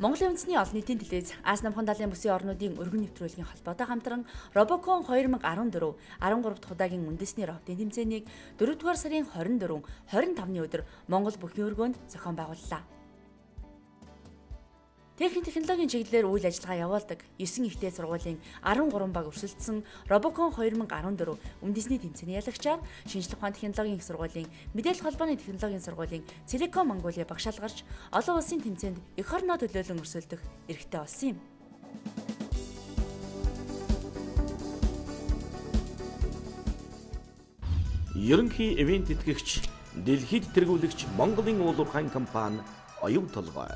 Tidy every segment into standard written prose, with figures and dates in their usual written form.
Монголын үндэсний олон нийтийн телевиз Аз намхан далайн бүсийн орнуудын өргөн нэвтрүүлгийн холбоотой хамтран Робокон 2014 13 дахь удаагийн үндэсний роботын тэмцээнийг 4-р сарын 24, 25-ны өдөр Монгол бүхий өргөнд зохион байгууллаа. Техник технологийн чиглэлээр үйл ажиллагаа явуулдаг 9 ихтэй сургуулийн 13 баг өрсөлдсөн Робокон 2014 үндэсний тэмцээний ялагчаар шинжлэх ухааны технологийн их сургуулийн мэдээлэл холбооны технологийн сургуулийн Телеком Монголиа багшаал гарч олон улсын тэмцээнд эх орноо төлөөлөн өрсөлдөх эрхтэй болсон юм. Ерөнхий ивент тэтгэгч, дэлхийд тэргүүлэгч Монголын уулуурхайн компани оюун толгой.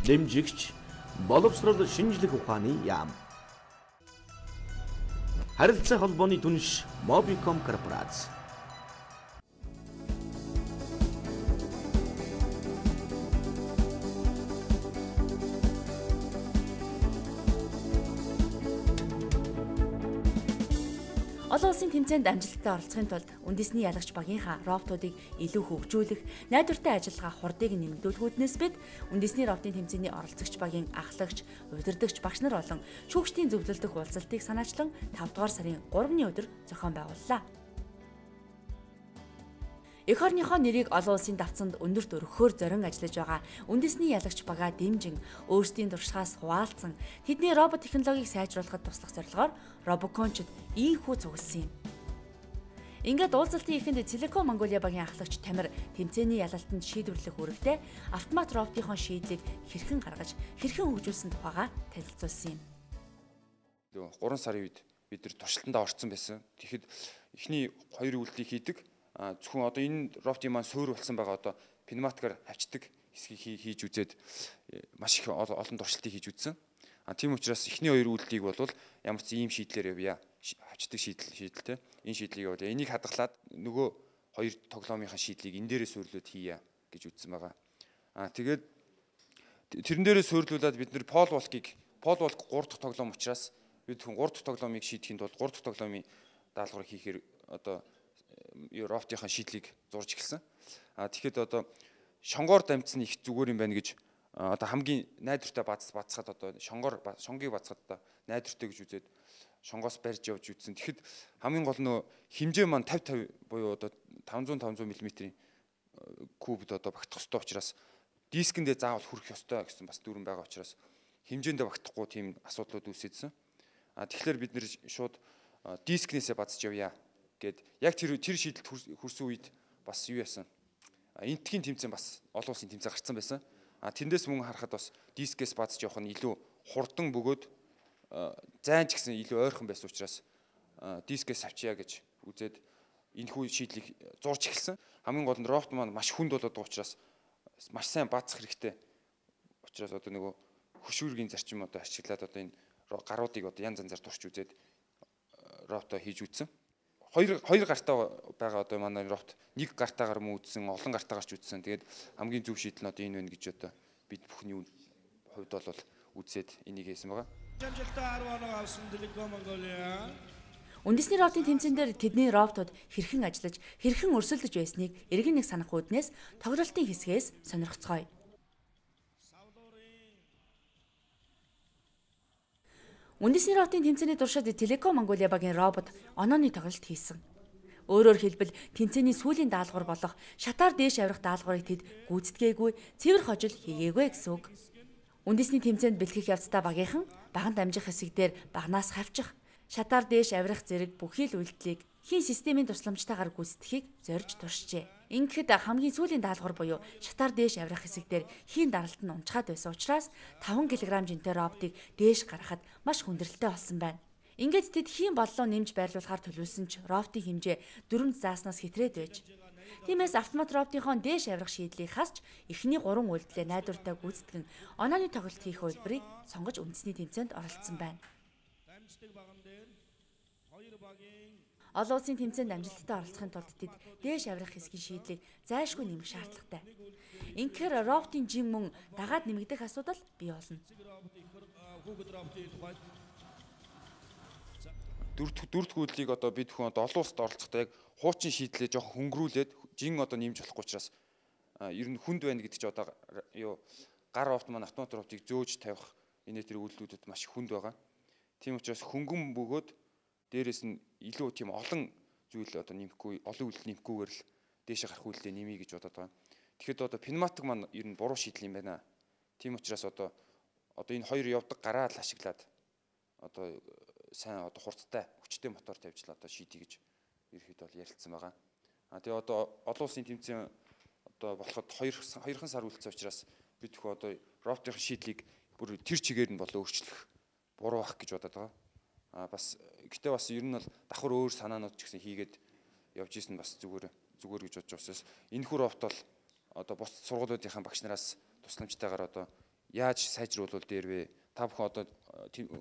Дэмжигч боловсрол шинжлэх ухааны яам. Харилцаа холбооны түнш Mobicom корпорац. Олон улсын тэмцээнд амжилттай оролцохын тулд үндэсний ялагч багийнхаа роботуудыг илүү хөгжүүлэх, найдвартай ажиллагаа хурдыг нэмэгдүүлэхүүднээс бид үндэсний роботын тэмцээний оролцогч багийн ахлагч, удирдагч багш нар болон шүүгчдийн зөвлөлдөх уулзалтыг санаачлан 5-р сарын 3-ны өдөр зохион байгууллаа. Эх орныхоо нэрийг олон улсын давцанд өндөрт өргөхөөр зорин ажиллаж байгаа үндэсний ялагч багаа дэмжин өөрсдийн туршлагаас хуваалцсан тэдний робот технологиг сайжруулахад туслах зорилгоор Робокончд ийхүү цугласан юм. Ингээд уулзалтын эхэнд Телеком Монголиа багийн ахлагч Тамир тэмцээний ялалтанд шийдвэрлэх үүрэгтэй автомат роботынхоо шийдлийг хэрхэн гаргаж, хэрхэн хөгжүүлсэн тухайга танилцуулсан юм. 3 сарын үед бид нар туршилтандаа орцсон байсан. Тэгэхэд эхний 2 үйлдэлийг хийдэг. Зөвхөн одоо энэ роботын маань суур болсон байгаа одоо пневматикаар хавчдаг хэсгийг хийж үзээд маш их олон туршилтыг хийж үзсэн. Тийм учраас эхний 2 үйлдэлийг бол ямар ч ийм шийдлээр явъя. Хавчдаг шийдэлтэй. Энэ шийдлийг явуулъя. Энийг хадгалаад нөгөө 2 тоглоомынхаа шийдлийг энэ дээрээ суйрлуулад хийя гэж үзсэн байгаа. Тэгээд тэрэн дээрээ суйрлуулад бид нэр Пол Волк 3 дахь тоглоом учраас бид хүн 3 дахь тоглоомыг шийдэхэд бол 3 дахь тоглоомын даалгаврыг хийхээр одоо роботынхаа шийдлийг зурж эхэлсэн. Тэгэхэд одоо шонгоор дамжсан их зүгээр юм байна гэж одоо хамгийн найдвартай бацхад одоо шонгийг бацхад одоо найдвартай гэж үзээд шонгоос барьж явж үзсэн. Тэгэхэд хамгийн гол нь хэмжээ маань 50 буюу одоо 500 мм-ийн кубд одоо багтах ёстой учраас дискэндээ заавал хүрэх ёстой гэсэн бас дүрэн байгаа учраас хэмжээндээ багтахгүй тийм асуудлууд үүсэжсэн. Тэгэхээр бид нэр шууд дискнээсээ бацж явъя гэд яг тэр шийдэлд хүрсэн үед бас юу яасан. Энтхийн тэмцээн бас олон улсын тэмцээн гарцсан байсан. Тэндээс мөн харахад бас дискээс бацж явах нь илүү хурдан бөгөөд зайн ч гэсэн илүү ойрхон байсан учраас дискээс авчия гэж үзээд энэхүү шийдлийг зурж эхэлсэн. Хамгийн гол нь робот маань маш хүнд болоод байгаа учраас маш сайн бацах хэрэгтэй. Учраас одоо нөгөө хөшүүргийн зарчим одоо ашиглаад одоо энэ гаруудыг одоо янз янзаар турч үзээд роботоо хийж үзсэн. Хоёр гартаа байгаа одоо манай робот нэг гартаагаар мөн үзсэн, олон гартаагаар ч үзсэн. Тэгээд хамгийн зөв шийдэл нь одоо энэ байна гэж одоо бид бүхний хувьд бол үзээд энийг хийсэн байгаа. Үндэсний роботын тэмцээн дээр тэдний роботууд хэрхэн ажиллаж, хэрхэн өрсөлдөж байсныг эргэн нэг санах үүднээс тоглолтын хэсгээс сонирхцгоё. Үндэсний роботын тэмцээний туршид Телеком Монголиа багийн робот онооны тоглолт хийсэн. Өөрөөр хэлбэл тэмцээний сүүлийн даалгавар болох шатаар дээш авирах даалгаврыг тэд гүйцэтгээгүй, цэвэр хожил хийгээгүй гэсэн үг. Үндэсний тэмцээнд бэлтгэх явцдаа багийнхан баганд амжих хэсэгдэр багнаас хавчих, шатаар дээш авирах зэрэг бүхий л үйлдэлийг хийн системийн тусламжтайгаар гүйцэтгэхийг зорж туршжээ. Ингээд хамгийн сүүлийн даалгавар буюу шатаар дээш авирах хэсэгдэр хийн даралт нь унчгаад байсан учраас 5 кг жинтэй роботыг дээш гаргахад маш хүндрэлтэй болсон байна. Ингээд тэд хийн боллоо нэмж байрлуулахаар төлөвлөсөн ч роботын хэмжээ дөрөнд зааснаас хэтрээд байж. Тиймээс автомат роботынхон дээш авирах шийдлийг хасч эхний 3 үйлдэлээ найдвартай гүйцэтгэн онооны тоглолт хийх хувилбарыг сонгож үндэсний тэмцээнд оролцсон байна. Олон улсын тэмцээнд амжилттай оролцохын тулд тэд дээш авирах хэсгийн шийдлийг зайлшгүй нэмэх шаардлагатай. Инхээр роботын жин мөн дагаад нэмэгдэх асуудал бий болно. Дөрөвдүгээр үйлдэлийг одоо бид хүн одоо олон улсад оролцохдоо яг хуучин шийдлээ жоохон хөнгөрүүлээд жин одоо нэмж болохгүй учраас ер нь хүнд байна гэдэг чи одоо юу гар ровт маань автомат ровтыг зөөж тавих энэ төр үйлдэлүүдэд маш хүнд байгаа. Тийм учраас хөнгөн бөгөөд дээрэс нь илүү тийм олон зүйл одоо нэмэхгүй, олон үйлдэл нэмэхгүйгээр л дээшээ гарах үйлдэл нэмье гэж бодоод байгаа. Тэгэхэд одоо пневматик маань ер нь буруу шийдэл юм байна. Тийм учраас одоо энэ хоёр явдаг гараа л ашиглаад одоо сайн одоо хурдтай хүчтэй мотор тавьж л одоо шийдье гэж ерөөхдөө бол ярилцсан байгаа. Тэгээ одоо олон улсын тэмцээн одоо болоход 2 сар үлдсэн учраас бид төхөө одоо роботын шийдлийг бүр тэр чигээр нь болоо өөрчлөх буруу ах гэж бодоод байгаа. Бас гэтээ бас ер нь бол давхар өөр санаанууд ч гэсэн хийгээд явж исэн бас зүгээр гэж бодож байгаа. Энэ хүү робот бол одоо бус сургуулиудынхаа багш нараас тусламжтайгаар одоо яаж сайжруулвал дээр вэ? Та бүхэн одоо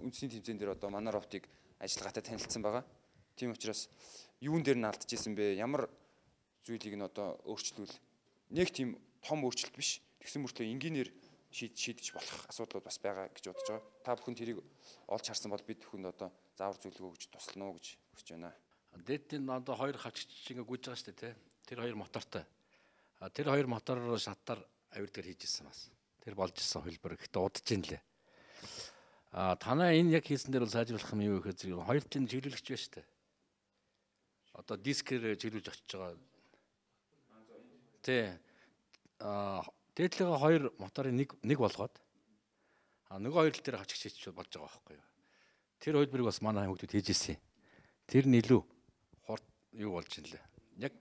үндэсний тэмцээн дээр одоо манай роботыг ажиллагаатай танилцсан байгаа. Тийм учраас юун дээр нь алдчихсан бэ? Ямар зүйлийг нь одоо өөрчлөвл нэг тийм том өөрчлөлт биш. Тэгсэн мөртлөө энгийнээр шийдэж болох асуудлууд бас байгаа гэж бодож байгаа. Та бүхэн тэрийг олж харсан бол бид бүхэнд одоо заавар зөвлөгөө өгч туслана уу гэж хүсэж байна. Дээдийн одоо хоёр хавчигч ингээ гүйж байгаа шүү дээ, тэ. Тэр хоёр мотортой. Тэр хоёр мотор шатаар авирдгаар хийж ирсэн бас. Тэр болж ирсэн хөлбөр гэхдээ удаж ин лээ. Танаа энэ яг хийсэн дээр бол сайжруулах юм юу гэхээр зэрэг хоёр талын чиглүүлэгч байна шүү дээ. Одоо дискээр чиглүүлж очиж байгаа. Тэ. Дээдлэгээ хоёр моторын нэг болгоод нөгөө хоёр тал дээр хавчигч хийж болж байгаа байхгүй юу. Тэр хөлбөрийг бас манай хүмүүс хийж ирсэн. Тэр нь илүү хурд юу болж ин лээ. Яг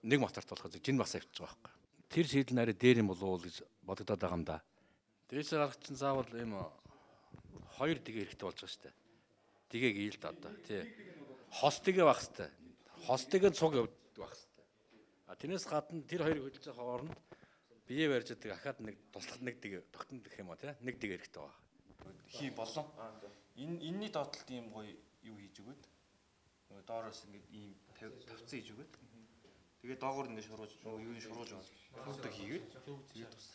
нэг моторт болоход жин бас авчиж байгаа байхгүй. Тэр шийдэл нарийн дээр юм болов уу гэж бодогдоод байгаа юм да. Дээшээ гарах чинь заавал ийм хоёр дэгэ хэрэгтэй болж байгаа шүү дээ. Дэгээг ийл да одоо тий. Хос дэгэ байх хэрэгтэй. Хос дэгэ цуг явдаг байх хэрэгтэй. Тэрнээс гадна тэр хоёрыг хөдөлж байгаа хооронд бие барьж байгаа ахаад нэг туслах нэг дэгэ тогтнод гэх юм уу тий. Нэг дэгэ хэрэгтэй байгаа. Хий болон энэний доотлолт ийм гоё юу хийж өгöd. Доороос ингээд ийм тавцсан хийж өгöd. Тэгээд доогоор ингээд шургуулж юуны шургуулж байгаа. Зүгтэг хийгээд тэгээд тус.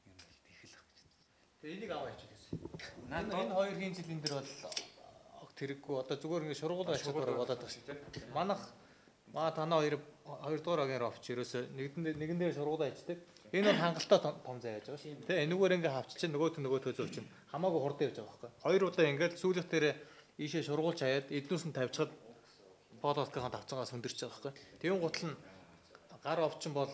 Юм их л ах гэж. Тэгээд энийг аваа хийчихсэн. Энэ хоёр хийн цилиндр бол тэрэггүй одоо зүгээр ингээд шургуул ачаалаар болоод байгаа шүү дээ. Маа танаа хоёр дугаар агийн ровч ерөөсө нэгэн дээр шургуул аждаг. Энэ бол хангалттай том зай яаж байгаа шүү. Тэ энэгээр ингээд хавччихын нөгөөтөө зөв чинь хамаагүй хурдан явж байгаа байхгүй. Хоёр удаа ингээд сүүлийнх дээр ийшээ шургуулж хаяад эднүүс нь тавьчихад болооткийнхаа тавцангаас хөндөрч байгаа байхгүй. Тэгүн гутал нь гар овчин бол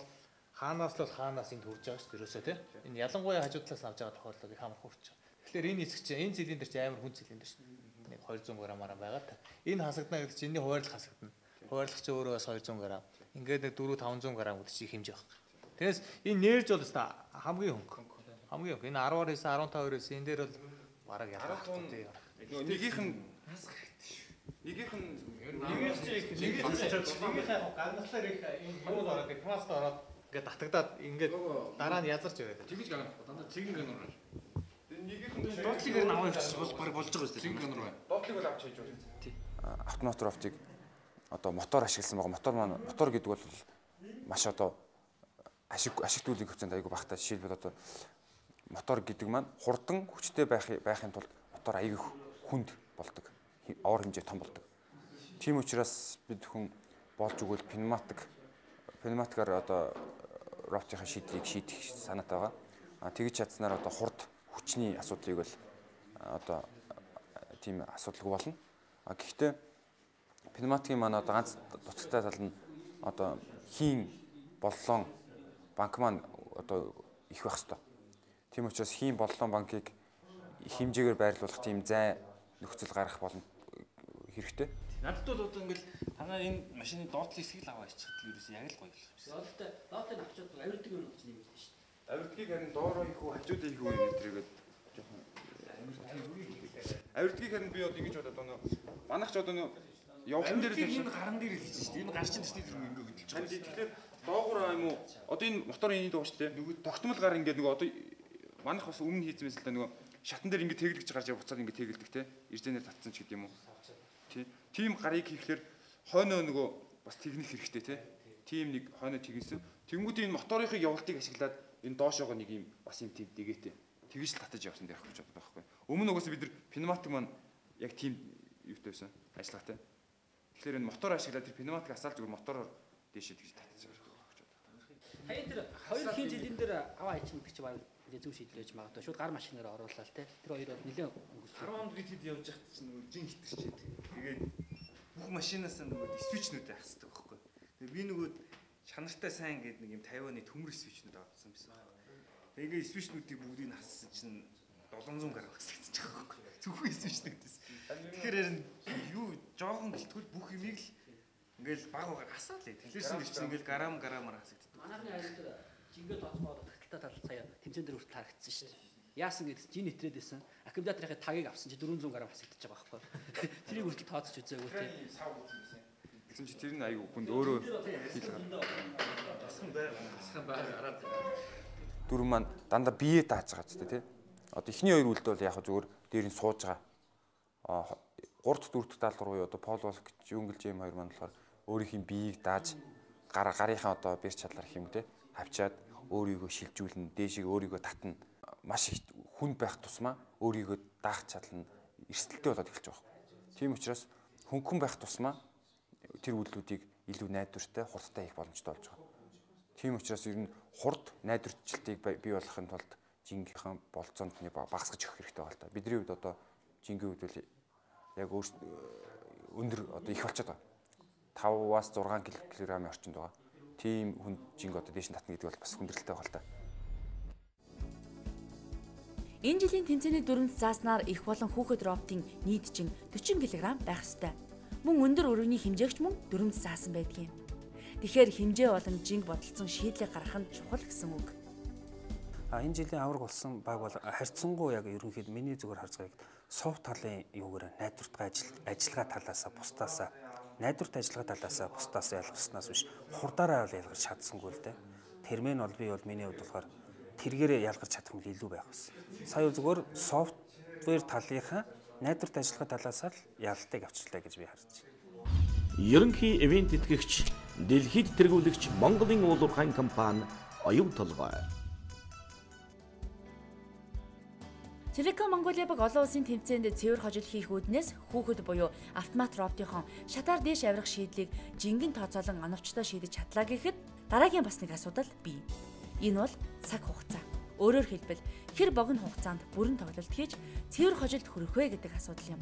хаанаас л хаанаас энд хурж байгаа шүү ерөөсөө тий. Энэ ялангуяа хажуу талаас авч байгаа тохиолдол их амар хурж байгаа. Тэгэхээр энэ хэсэг чинь энэ цилиндр чинь амар хүн цилиндр шүү. Нэг 200 г-аар байгаа та. Энэ хасагдана гэдэг чинь энэ хуваарлах хасагдана. Хуваарлагч өөрөө бас 200 г. Ингээд нэг 400-500 г гэдэг чинь хэмжээ байна. Тэгээс энэ нэрж бол хамгийн хөнгө. Хамгийн хөнгө. Энэ 10-аар хийсэн 15-аар хийсэн энэ дээр бол бараг ялах хэрэгтэй. Нэгийнх нь гарнахлаар их энэ юунд ороод класст ороод ингээд татагдаад ингээд дараа нь язарч яваад. Тэгж ганах дандаа цэгэн ганаар. нэгийнх нь доотлыг нь аваа явчих бол баг болж байгаа шүү дээ. Цэгэн ганаар байна. доотлыг бол авч хийж байна. Автомат роботыг одоо мотор ашигласан байгаа. Мотор гэдэг бол маш одоо ашигтуулын хөвцөнд айгүй багтаа. Жишээлбэл одоо мотор гэдэг маань хурдан хүчтэй байхын тулд мотор айгүй хүнд болдог. Авар хэмжээ том болдог. Тийм учраас бид хүн болж өгвөл пневматикаар одоо роботын шийдлийг шийдэх санаатай байгаа. Тэгж чадсанаар одоо хурд хүчний асуудлыг бол одоо тийм асуудалгүй болно. Гэхдээ пневматикийн маань одоо ганц дутагтай тал нь одоо хийн боллон банк маань одоо их байх хэвээр. Тийм учраас хийн боллон банкыг хэмжээгээр байрлуулах тийм зай нөхцөл гарах болно хэрэгтэй. Надад бол одоо ингээл танаа энэ машины доотлын хэсгийг л аваа ичхэд л ерөөс яг л гоё л. Доотлыг авчаад авирдаг юм гэж нэмэгдэж шүү дээ. Авирдгийг харин доороо их үү хажуудаа их үү гэдэргээд жоохон авирдгийг харин би одоо ингэж бодоод байна. Манайх ч одоо явсан дээр л энэ гаран дээр л хийж шүү дээ. Энэ гар чинь төсний зэрэг ингээ хөдөлж байгаа. Тэгэхээр доогуур юм уу? Одоо энэ моторын энийг дууш тээ. Нөгөө тогтмол гар ингээд нөгөө одоо манайх бас өмнө хийсэн мэт л да нөгөө шатан дээр ингээд тэгэлж гарч явцаад ингээд тэгэлдэг те. Ирзэнээр татсан ч гэдэм юм уу? Тийм гарыг хийхлээр хойноо нөгөө бас техник хэрэгтэй те. Тийм нэг хойноо тэгнэсэн. Тэнгүүд энэ моторынхыг явуултыг ашиглаад энэ доошоогоо нэг юм бас юм тийм дэгээтэй. Тэгж л татаж явсан дээрх гэж боддог байхгүй. Өмнө угсаа бид нар пневматик маань яг тийм юутай байсан ажиллагаатай. Тэгэхээр энэ мотор ашиглаад тэр пневматик асаал зүгээр мотороор дээшээ тэгж татаж байгаа гэж боддог. Хаяа тэр 2 жилийн дээр аваа хийчих гэдэг чи баг нэлээд зөв шийдэл байж магадгүй. Шууд гар машинаар оруулаад те. Тэр хоёр бол нэлээд 10 онд бид хэд явж байхад чинь нөгөө жин хитэрчээд. Тэгээд бүх машинаас нөгөө свичнүүдээ хасдаг байхгүй. Тэгээд би нөгөө чанартай сайн гэдэг нэг юм 50-ны төмөр свичнүүд авсан байсан. Тэгээд свичнүүдийг бүгдийг нь хассан чинь 700 г хасагдчих байхгүй. Зөвхөн свичнүүдээс. Тэгэхээр харин юу жоохон гэлтгүүл бүх юмыг л ингээл баг багаар хасаал л. Тэгэхээр чинь ингээл грамаар хасагддаг. Манайхны хайр дээр жингээ тооцоогоод тагталтаа тал сая тэмцээн дээр хүртэл харагдсан шүү дээ. Яасан гэдээ жин нэтрээд байсан. Аккумуляторын тагийг авсан чи 400 г хасагдчих байгаа байхгүй. Тэрийг хүртэл тооцож үзээгүй тийм. Гэсэн чи тэр нь аюу хүнд өөрөө хийх гарна. Дөрөв маань дандаа бие дааж байгаа ч тийм. Одоо эхний хоёр үлдээ бол яг зүгээр дээр нь сууж байгаа. 3 дахь 4 дахь даалгавар буюу одоо Пол Волк Жүнгл Жэм хоёр маань болохоор өөрийнхөө биеийг дааж гарынхаа одоо бэр чадлаар гэх юм те хавчаад өөрийгөө шилжүүлнэ, дээшийг өөрийгөө татна. Маш их хүнд байх тусмаа өөрийгөө даах чадал нь эрсдэлтэй болоод эхэлж байгаа юм. Тийм учраас хөнгөн байх тусмаа тэр үйлдэлүүдийг илүү найдвартай, хурдтай хийх боломжтой болж байгаа. Тийм учраас ер нь хурд найдварчлалтыг бий болгохын тулд жингийнхэн болцоонд нь багасгаж өгөх хэрэгтэй байна л да. Бидний хувьд одоо жингийн хувьд бол яг өндөр одоо их болчиход байгаа. 5-аас 6 кг-ийн орчинд байгаа. Тийм хүнд жинг одоо дээш нь татна гэдэг бол бас хүндрэлтэй байна л да. Энэ жилийн тэмцээний дүрмд зааснаар их болон хүүхэд роботын нийт жин 40 кг байх ёстой. Мөн өндөр өргөний хэмжээгч мөн дүрмд заасан байдгийн. Тэгэхээр хэмжээ болон жинг бодолцсон шийдлийг гаргах нь чухал гэсэн үг. Энэ жилийн авраг болсон баг бол харьцангуй яг ерөнхийд миний зүгээр харж байгааг софт талын юугаар найдвартгай ажиллагаа талаасаа бусдаасаа найдварт ажиллагаа талаасаа бусдаасаа ялгарснаас биш хурдаараа бол ялгарч чадсангүй л дээ. Тэрмэн бол би бол миний хувьд болохоор тэргээрээ ялгарч чадах юм илүү байх байсан. Сая зүгээр софтвер талынхаа найдварт ажиллагаа талаасаа л ялалтыг авчлаа гэж би харж байна. Ерөнхий ивент тэтгэгч, дэлхийд тэргүүлэгч Монголын уулуурхайн компани оюун толгой. Телеком Монголиа баг олон улсын тэмцээнд цэвэр хожил хийх үүднээс хүүхэд буюу автомат роботын шатаар дээш авирах шийдлийг жингэн тооцоолон оновчтой шийдэж чадлаа гэхэд дараагийн бас нэг асуудал бий. Энэ бол цаг хугацаа. Өөрөөр хэлбэл хэр богино хугацаанд бүрэн тоглолт хийж цэвэр хожилд хүрэх вэ гэдэг асуудал юм.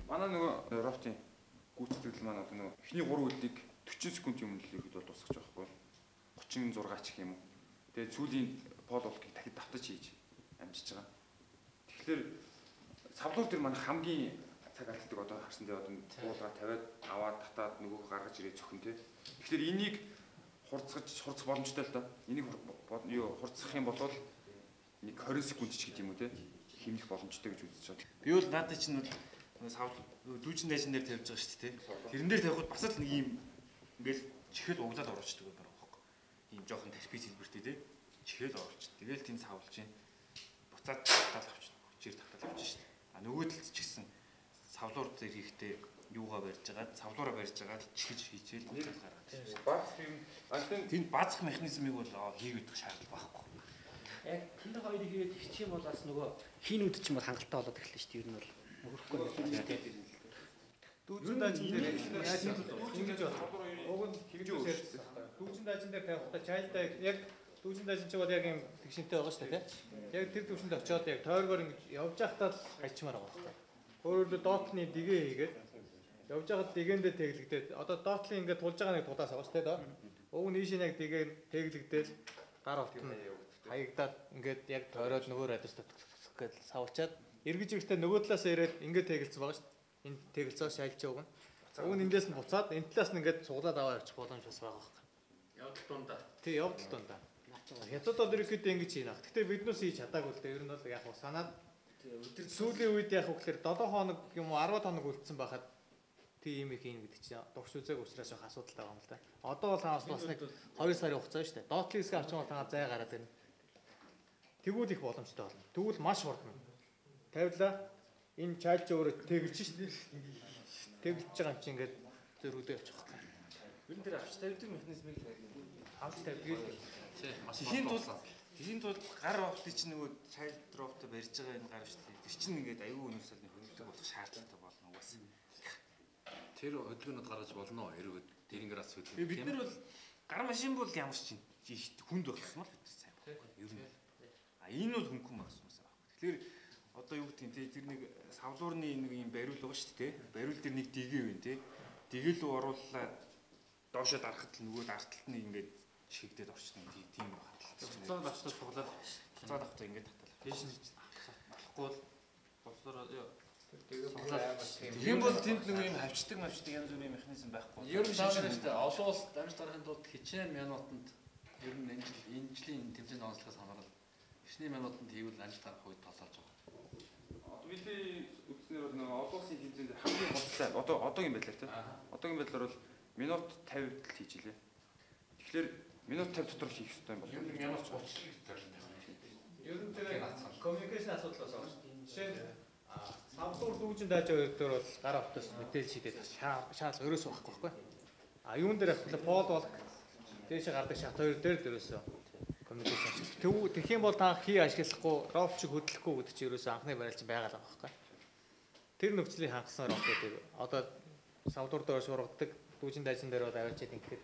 Манай нөгөө роботын гүйцэтгэл маань одоо нөгөө эхний 3 үлдийг 40 секундын өмнө хийхэд бол тусгаж байгаа байхгүй. 36 ч гэх юм уу. Тэгээд сүүлийн Пол Волкийг дахид давтаж хийж амжиж байгаа. Тэгэхээр савлуур дээр манай хамгийн цаг алддаг одоо харсан дээр одоо буулгаа тавиад аваад татаад нөгөөх гаргаж ирээ цохин тий. Тэгэхээр энийг хурцгах боломжтой л да. Энийг хурцгах юм бол нэг 20 секунд ч гэдэг юм уу тий. Хэмнэх боломжтой гэж үзэж байна. Би бол надад чинь дүүжин дайчин дээр тавьж байгаа шүү дээ. Тэрэн дээр тавихад бас л нэг юм ингээл чихэл углаад оруулчихдаг байна байхгүй. Ийм жоохон тарпиц хэлбэртэй тий. Чихэл оруулж. Тэгэл тийм савлж чинь буцаад татал авчихна. Хүчээр татал авчих шин. А нөгөө талд ч гэсэн савлуур дээр хийхдээ юугаа барьж байгаа, савлуураа барьж байгаа чихэж хийчихэл буцаад гаргаад. Тэнд баазах механизмыг бол хийгээд шаардлага байхгүй. Яг тэр хоёрыг хийгээд ихчих юм бол бас нөгөө хийнүүд ч юм бол хангалттай болоод эхэлнэ шүү дээ. Ер нь бол мөрөхгүй байна. Дүүжин дайчин дээр ингэж байна. Уг нь хэрэгжүүлсэн. Дүүжин дайчин дээр тавихтаа чайлдаа яг дүүжин дайчин ч бол яг юм тэгшинтэй байгаа шүү дээ. Яг тэр төвшөнд очиод яг тойргоор ингэж явж байхдаа л хайчмаар байгаа. Өөрөөр доотлын дэгээ хийгээд явж байгаад дэгээндээ тэглэгдээд одоо доотлын ингээд тулж байгаа нэг тулаас байгаа шүү дээ. Уг нь ийшээ яг дэгээ тэглэгдээл гар утна. Хаягдаад ингээд яг тойроод нөгөө радиост гэж савчаад эргэж ирэхдээ нөгөө талаас ирээд ингээд тэгэлцсэн байгаа шүү дээ. Энд тэгэлцээ шайлж байгаа. Уг нь эндээс нь буцаад энэ талаас нь ингээд цуглаад аваа явчих боломж бас байгаа хэрэг. Явдал дундаа. Тий, явдал дундаа. Хятад бол ерөөхдөө ингэж хийнэ. Гэхдээ биднээс хийж чадаагүй л дээ. Ер нь бол яг санаад сүүлийн үед яг хөглөр 7 хоног юм уу 10 хоног үлдсэн байхад тийм юм хийн гэдэг чинь дурш үзээг учраас их асуудалтай байгаа юм л да. Одоо бол хаас бас нэг 2 сарын хугацаа шүү дээ. Доотлын хэсэг авч байгаа таа зай гараад ирнэ. Тэгвэл их боломжтой болно. Тэгвэл маш хурдан. Тавилаа. Энэ чайлж өөрөө тэгэлж шүү дээ. Тэгэлж байгаа юм чинь ингээд зөрүүдээ явчих. Ер нь тэр авч тавьдаг механизмыг авч тавьдаг. Тэхийн тул гар роботыг чинь нөгөө чайлд роботоо барьж байгаа энэ гар шүү дээ. Тэр чинь ингээд аюул өнөр салны хөндлөлт болох шаардлагатай болно угаасаа. Тэр хөдөлгөөнөд гаргаж болно уу? Хэрвээ тэрнгээс хөдөлгөөн. Бид нар бол Гар машин бол ямар ч хүнд болсон бол сайн байхгүй. Ер нь. Энэ бол хөнгөн болсон байна. Тэгэхээр одоо юу гэдэг нь тэр нэг савлуурны нэг юм бариул байгаа шүү дээ. Бариул дээр нэг дэгээ байна тий. Дэгээ лөө оруулаад доошоо дарахад л нөгөө арталт нь ингээд шигдээд орчсон тийм байна. Цаад авчтаа суглаад цаад авчтаа ингээд татал. Тийш болохгүй бол болсоор тийм бол тэнд нэг юм хавчдаг янз бүрийн механизм байхгүй. Ер нь шийдэж шүү дээ. Олон улс дамж дарахын тулд хичээн минутанд ер нь энэ жилийн тэмцээний онцлогоос хамаарал хичнээн минутанд хийвэл амжилт гарах үед толоолж байгаа. Бидний үзнээр бол нэг олон улсын тэмцээнд хамгийн гол одоогийн байдлаар тийм. Одоогийн байдлаар бол минут 50-д л хийж илээ. Тэгэхээр минут 50 дотор хийх хэрэгтэй юм бол. Ер нь минут 30 зорилт байна. Ер нь тэгээ коммуникашн асуудал бас байна. Жишээ нь самбуур дүүжин дааж хоёр дээр бол гар автоос мэдээлэл шийдээд шаал өрөөсөө байхгүй. Юун дээр авах пол бол дээшээ гардаг шат хоёр дээр өрөөсөө коммуникашн. Тэгэх юм бол та хий ашиглахгүй, роп чиг хөдлөхгүй гэдэг чинь ерөөсөө анхны барилж байгаа л байгаа байхгүй. Тэр нөхцөлийг хангасан роботыг одоо самбуур дээр шуургадаг дүүжин даажин дээр бол аваачаад ингээд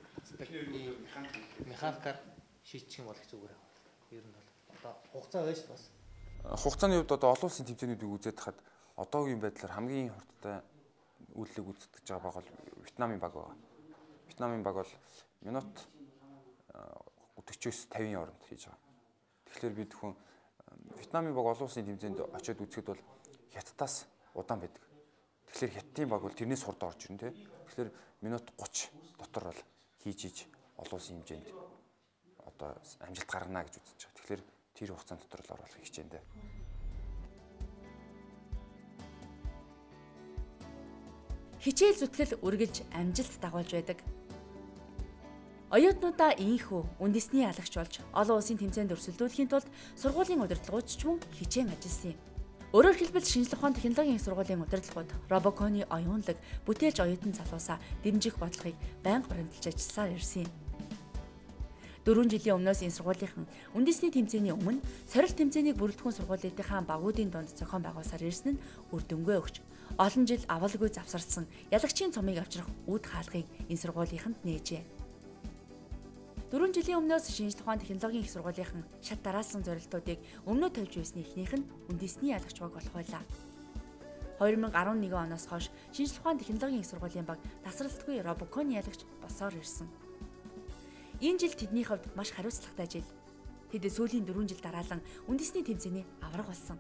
механикаар шийдчих юм бол их зүгээр байна. Ер нь бол одоо хугацаа байж бас. Хугацааны хувьд одоо олон улсын тэмцээнүүдийг үзээд хахад одоогийн байдлаар хамгийн хурдтай үйлчлэг үзэгдэж байгаа баг бол Вьетнамын баг байна. Вьетнамын баг бол минут 40-с 50-ийн хооронд хийж байгаа. Тэгэхээр бид хүн Вьетнамын баг олон улсын тэмцээнд очиод үзэхэд бол Хятадаас удаан байдаг. Тэгэхээр Хятадын баг бол тэрнээс хурд орж ирнэ тий. Тэгэхээр минут 30 дотор бол хийж олон улсын хэмжээнд одоо амжилт гаргана гэж үзэж байгаа. Тэгэхээр тэр хугацаанд дотор л оруулах хичээндээ. Хичээл зүтгэл үргэлж амжилт дагуулж байдаг. Оюутнуудаа ийхүү үндэсний ялагч болж олон улсын тэмцээнд өрсөлдүүлэхийн тулд сургуулийн удирдлагууд ч мөн хичээн ажилласан юм. Өөрөөр хэлбэл шинжлэх ухааны технологийн сургуулийн удирдлагууд робоконы оюунлаг, бүтээлч оюутан залуусаа дэмжих бодлогыг байнга баримталж ажилласаар ирсэн юм. 4 жилийн өмнөөс энэ сургуулийнхан үндэсний тэмцээний өмнө сорилт тэмцээнийг бүрэлдэхүүн сургуулийнхаа багуудын дунд зохион байгуулсаар ирсэн нь үр дүнгээ өгч олон жил авалгүй завсарсан ялагчийн цомыг авчрах үд хаалгыг энэ сургуулийнханд нээжээ. 4 жилийн өмнөөс шинжлэх ухааны технологийн их сургуулийнхан шат дараалсан зорилтуудыг өмнө тавьж байсны эхнийх нь үндэсний ялагч баг болох байлаа. 2011 оноос хойш шинжлэх ухааны технологийн их сургуулийн баг тасралтгүй робоконы ялагч босоор ирсэн. Энэ жил тэдний хувьд маш хариуцлагатай жил. Тэд сүүлийн 4 жил дараалан үндэсний тэмцээний авраг болсон.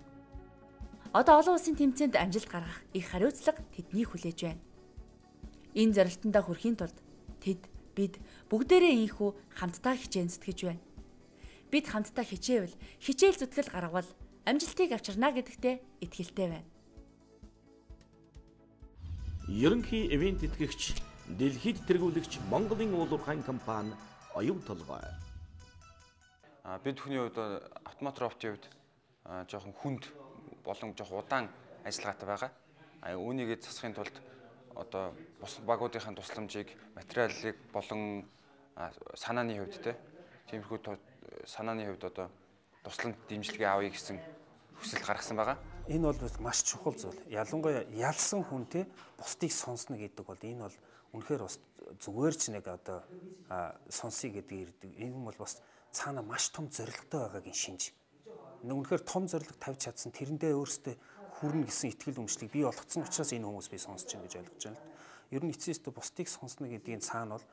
Одоо олон улсын тэмцээнд амжилт гаргах их хариуцлага тэдний хүлээж байна. Энэ зорилтондоо хүрэхийн тулд бид бүгдээрээ ийхүү хамтдаа хичээн зүтгэж байна. Бид хамтдаа хичээвэл хичээл зүтгэл гаргавал амжилтыг авчирна гэдэгтээ итгэлтэй байна. Ерөнхий ивент тэтгэгч, дэлхийд тэргүүлэгч Монголын уулуурхайн компани оюун толгой. Бид хүний хувьд автомат роботын хувьд жоохон хүнд болон жоохон удаан ажиллагаатай байгаа. Үүнийг засахын тулд одоо бусад багуудынхаа тусламжийг, материалыг болон санааны хувьд тиймэрхүү санааны хувьд одоо тусламж дэмжлэгээ авъя гэсэн хүсэл гаргасан байгаа. Энэ бол маш чухал зүйл. Ялангуяа ялсан хүн бусдыг сонсно гэдэг бол энэ бол үнэхээр бас зүгээр ч нэг одоо сонсъё гэдэг ирдэг. Энэ бол бас цаана маш том зорилготой байгаагийн шинж. Үнэхээр том зорилго тавьж чадсан тэрэндээ өөрсдөө хүрнэ гэсэн итгэл үнэмшлийг бий болгоцсон учраас энэ хүмүүс би сонсож байна гэж ойлгож байна. Ер нь эцэст бусдыг сонсно гэдгийн цаана бол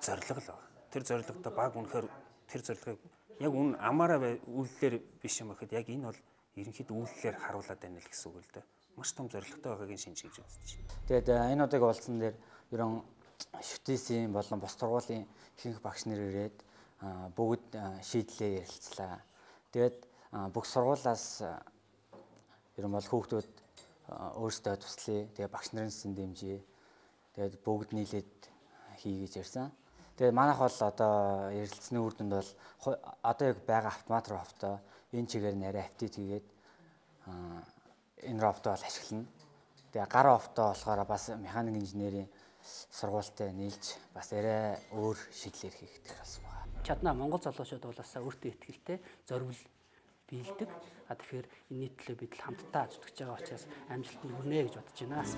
зорилго л байна. Тэр зорилготой баг үнэхээр тэр зорилгыг яг үн амаараа үйлдэлээр биш юм гэхэд яг энэ бол ерөнхийдөө үйлдэлээр харуулад байна л гэсэн үг л дээ. Маш том зорилготой байгаагийн шинж гэж үзэж байна. Тэгээд энэ удаагийн уулзсан дээр ерөн шүтээсийн болон бос сургуулийн ихэнх багш нар ирээд бүгд шийдлээ ярилцлаа. Тэгээд бүх сургуулаас ерөн бол хүүхдүүд өөрсдөө туслая. Тэгээд багш нарын дэмжээ. Тэгээд бүгд нийлээд хийгээж ярьсан. Тэгээд манайх бол одоо ярилцсны үр дүнд бол одоо яг байгаа автомат роботоо энэ чигээр нэрээ апдейт хийгээд энэ роботоо бол ашиглана. Тэгээ гар роботоо болохоор бас механик инженерийн сургуультай нийлж бас арай өөр шийдлэр хийх гэдэг болсон байна. Чадна Монгол залуучууд бол бас өөртөө ихтэй зориул биелдэг. Тэгэхээр энэний төлөө бид хамтдаа зүтгэж байгаа учраас амжилтанд хүрнэ гэж бодож байна.